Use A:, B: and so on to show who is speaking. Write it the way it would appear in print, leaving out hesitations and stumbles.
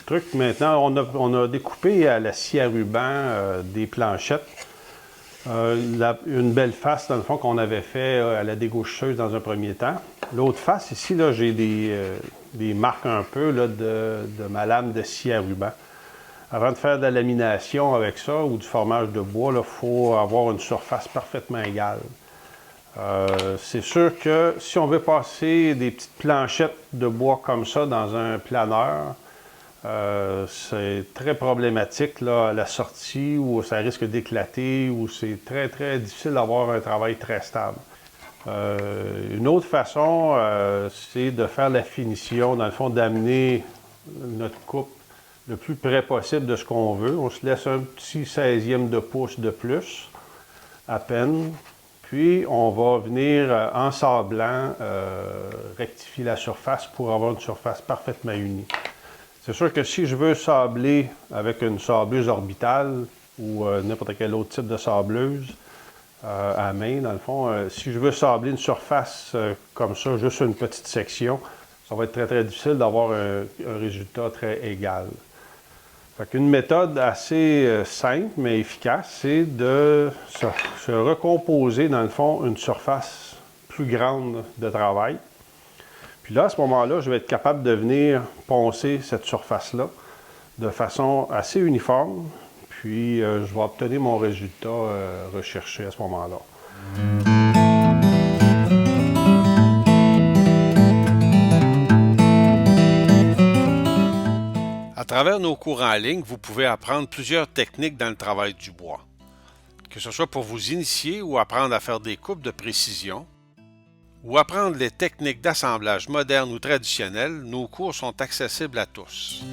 A: truc. Maintenant, on a découpé à la scie à ruban des planchettes. Une belle face, dans le fond, qu'on avait fait à la dégaucheuse dans un premier temps. L'autre face, ici, là, j'ai des marques un peu là, de ma lame de scie à ruban. Avant de faire de la lamination avec ça ou du formage de bois, il faut avoir une surface parfaitement égale. C'est sûr que si on veut passer des petites planchettes de bois comme ça dans un planeur, c'est très problématique là, à la sortie où ça risque d'éclater, où c'est très, très difficile d'avoir un travail très stable. Une autre façon, c'est de faire la finition, dans le fond, d'amener notre coupe le plus près possible de ce qu'on veut. On se laisse un petit 16e de pouce de plus, à peine. Puis, on va venir en sablant, rectifier la surface pour avoir une surface parfaitement unie. C'est sûr que si je veux sabler avec une sableuse orbitale ou n'importe quel autre type de sableuse à main, dans le fond, si je veux sabler une surface comme ça, juste une petite section, ça va être très, très difficile d'avoir un résultat très égal. Fait qu'une méthode assez simple mais efficace, c'est de se recomposer, dans le fond, une surface plus grande de travail. Puis là, à ce moment-là, je vais être capable de venir poncer cette surface-là de façon assez uniforme, puis je vais obtenir mon résultat recherché à ce moment-là.
B: À travers nos cours en ligne, vous pouvez apprendre plusieurs techniques dans le travail du bois. Que ce soit pour vous initier ou apprendre à faire des coupes de précision, ou apprendre les techniques d'assemblage modernes ou traditionnelles, nos cours sont accessibles à tous.